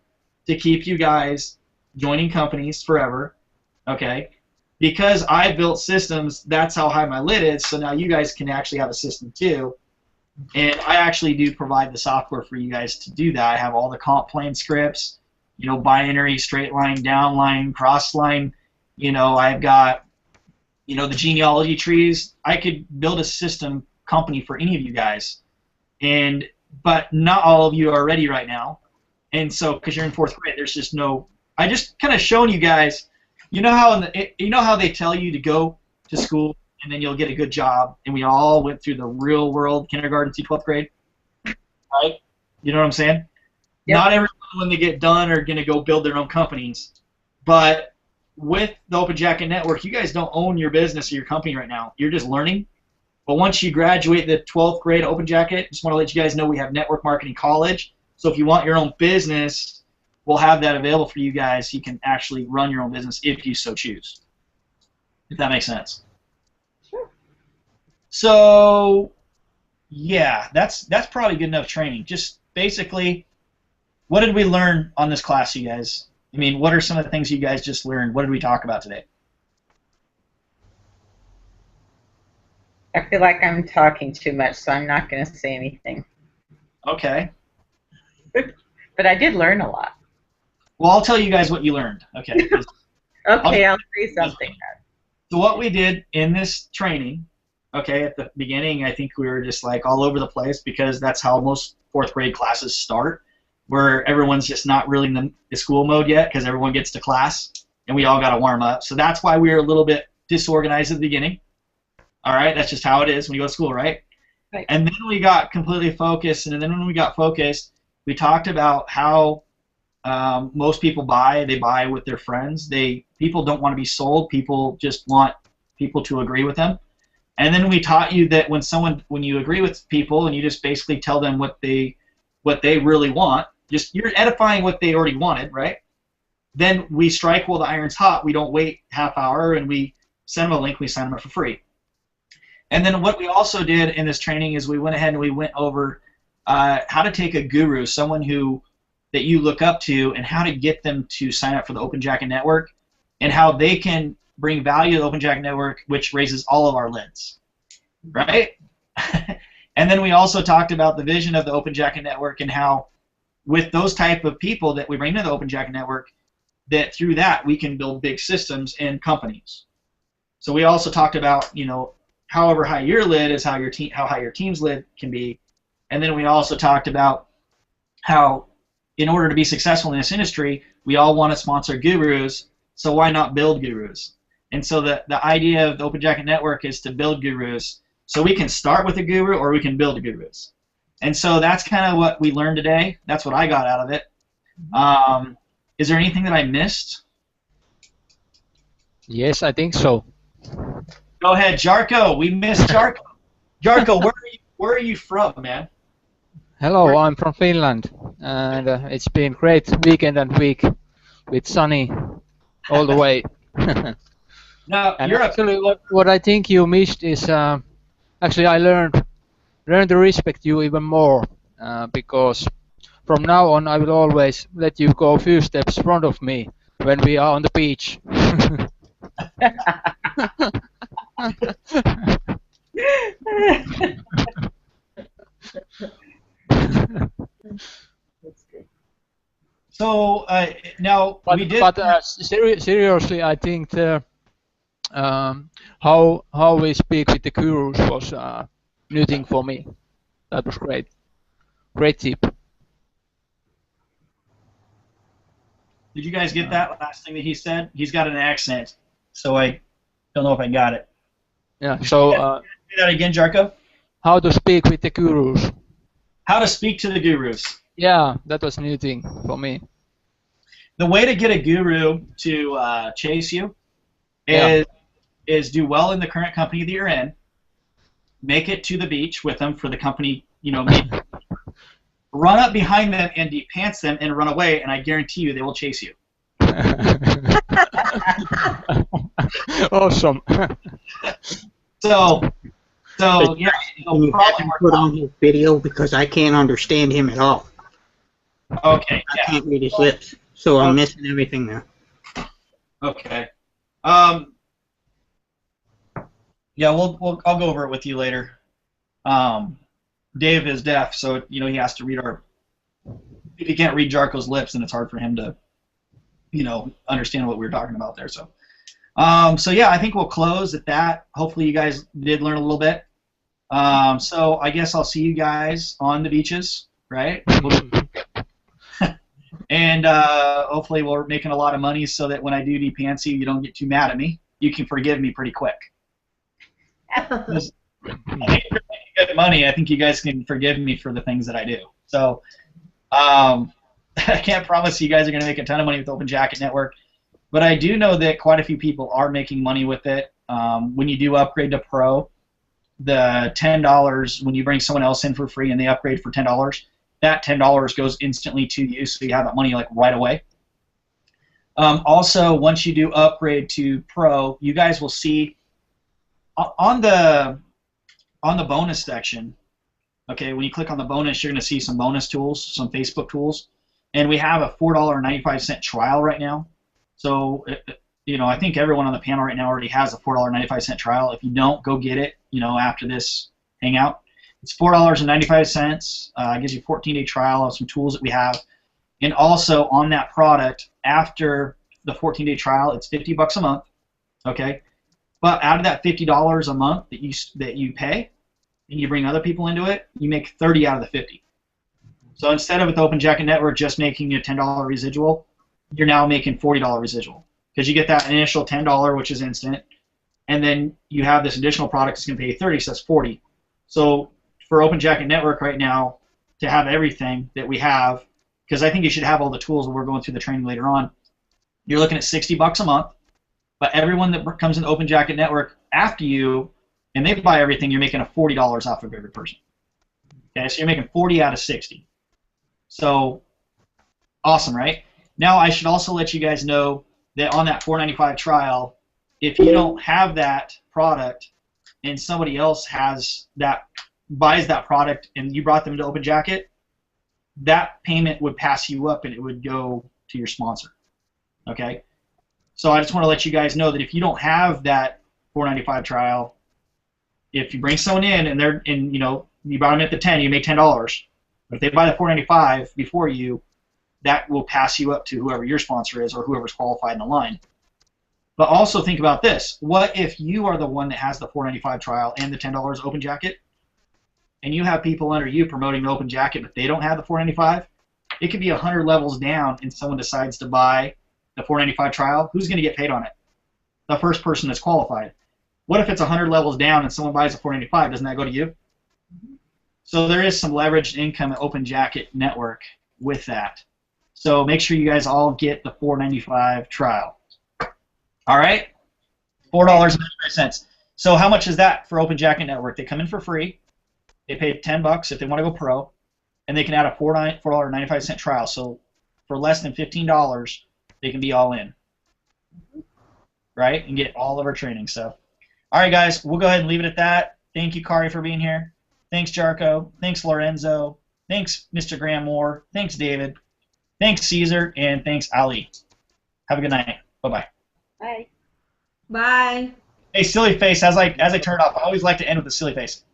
to keep you guys joining companies forever, okay? Because I built systems, that's how high my lid is, so now you guys can actually have a system too. And I actually do provide the software for you guys to do that. I have all the comp plan scripts, you know, binary, straight line, down line, cross line. You know, I've got, you know, the genealogy trees. I could build a system company for any of you guys, but not all of you are ready right now. And so, because you're in 4th grade, there's just no. I just kind of shown you guys. You know how they tell you to go to school and then you'll get a good job, and we all went through the real world kindergarten to 12th grade, right? You know what I'm saying? Yep. Not everyone when they get done are going to go build their own companies, but with the Open Jacket Network, you guys don't own your business or your company right now. You're just learning. But once you graduate the 12th grade Open Jacket, just want to let you guys know we have Network Marketing College. So if you want your own business, we'll have that available for you guys. You can actually run your own business if you so choose. If that makes sense. Sure. So, yeah, that's probably good enough training. Just basically, what did we learn on this class, you guys? I mean, what are some of the things you guys just learned? What did we talk about today? I feel like I'm talking too much, so I'm not going to say anything. Okay. But I did learn a lot. Well, I'll tell you guys what you learned. Okay. Okay, I'll say something. So what we did in this training, okay, at the beginning, I think we were just like all over the place because that's how most 4th grade classes start, where everyone's just not really in the school mode yet because everyone gets to class and we all got to warm up. So that's why we were a little bit disorganized at the beginning. All right, that's just how it is when you go to school, right? Right. And then we got completely focused, and then when we got focused, we talked about how most people they buy with their friends. People don't want to be sold. People just want people to agree with them. And then we taught you that when you agree with people and you just basically tell them what they really want, just you're edifying what they already wanted, right? Then we strike while the iron's hot. We don't wait half hour, and we send them a link. We sign them up for free. And then what we also did in this training is we went ahead and we went over how to take a guru, someone that you look up to, and how to get them to sign up for the Open Jacket Network, and how they can bring value to the Open Jacket Network, which raises all of our lids, right? And then we also talked about the vision of the Open Jacket Network and how with those type of people that we bring to the Open Jacket Network, that through that we can build big systems in companies. So we also talked about, you know, however high your lid is how high your team's lid can be. And then we also talked about how in order to be successful in this industry, we all want to sponsor gurus, so why not build gurus? And so the idea of the Open Jacket Network is to build gurus. So we can start with a guru or we can build gurus. And so that's kind of what we learned today. That's what I got out of it. Is there anything that I missed? Yes, I think so. Go ahead, Jarko. We missed Jarko. Jarko, where are you from, man? Hello, I'm from Finland, and it's been great weekend and week with sunny all the way. No, and you're actually, what I think you missed is actually I learned to respect you even more because from now on I will always let you go a few steps front of me when we are on the beach. So now but, we did. But seriously, I think how we speak with the gurus was new thing for me. That was great. Great tip. Did you guys get that last thing that he said? He's got an accent, so I don't know if I got it. Yeah. So. Say that again, Jarko. How to speak with the gurus. How to speak to the gurus. Yeah, that was a new thing for me. The way to get a guru to chase you is do well in the current company that you're in, make it to the beach with them for the company, you know, run up behind them and de-pants them and run away, and I guarantee you they will chase you. Awesome. So yeah, can you put on his video because I can't understand him at all. Okay. I can't read his lips, so I'm missing everything there. Okay. Yeah, I'll go over it with you later. Dave is deaf, so you know he has to read our. If he can't read Jarko's lips, then it's hard for him to, you know, understand what we were talking about there. So, so yeah, I think we'll close at that. Hopefully, you guys did learn a little bit. So I guess I'll see you guys on the beaches, right? And hopefully we're making a lot of money so that when I do de-pants you, you don't get too mad at me. You can forgive me pretty quick. I think you're making good money. I think you guys can forgive me for the things that I do. So I can't promise you guys are going to make a ton of money with the Open Jacket Network, but I do know that quite a few people are making money with it. When you do upgrade to Pro, the $10, when you bring someone else in for free and they upgrade for $10, that $10 goes instantly to you, so you have that money like right away. Also, once you do upgrade to Pro, you guys will see on the bonus section. Okay, when you click on the bonus, you're going to see some bonus tools, some Facebook tools, and we have a $4.95 trial right now. So, you know, I think everyone on the panel right now already has a $4.95 trial. If you don't, go get it. You know, after this hangout. It's $4.95. It gives you a 14-day trial of some tools that we have. And also on that product, after the 14-day trial, it's $50 a month. Okay? But out of that $50 a month that you pay, and you bring other people into it, you make 30 out of the 50. So instead of with the Open Jacket Network just making a $10 residual, you're now making $40 residual. Because you get that initial $10, which is instant, and then you have this additional product that's going to pay you 30, so that's 40. So for Open Jacket Network right now, to have everything that we have, because I think you should have all the tools when we're going through the training later on, you're looking at $60 a month, but everyone that comes in the Open Jacket Network after you, and they buy everything, you're making a $40 off of every person. Okay, so you're making 40 out of 60. So, awesome, right? Now I should also let you guys know that on that $4.95 trial, if you don't have that product and somebody else buys that product and you brought them to Open Jacket, that payment would pass you up and it would go to your sponsor. Okay? So I just want to let you guys know that if you don't have that $4.95 trial, if you bring someone in and you brought them at the 10, you make $10. But if they buy the $4.95 before you, that will pass you up to whoever your sponsor is or whoever's qualified in the line. But also think about this. What if you are the one that has the $4.95 trial and the $10 open jacket, and you have people under you promoting the open jacket, but they don't have the $4.95? It could be 100 levels down and someone decides to buy the $4.95 trial. Who's going to get paid on it? The first person that's qualified. What if it's 100 levels down and someone buys a $4.95? Doesn't that go to you? So there is some leveraged income at Open Jacket Network with that. So make sure you guys all get the $4.95 trial. All right? $4.95. So how much is that for Open Jacket Network? They come in for free. They pay $10 if they want to go pro, and they can add a $4.95 trial. So for less than $15, they can be all in, right, and get all of our training. So, all right, guys, we'll go ahead and leave it at that. Thank you, Kari, for being here. Thanks, Jarko. Thanks, Lorenzo. Thanks, Mr. Graham Moore. Thanks, David. Thanks, Caesar, and thanks, Ali. Have a good night. Bye-bye. Bye. Bye. Hey, silly face, as I turn it off, I always like to end with a silly face.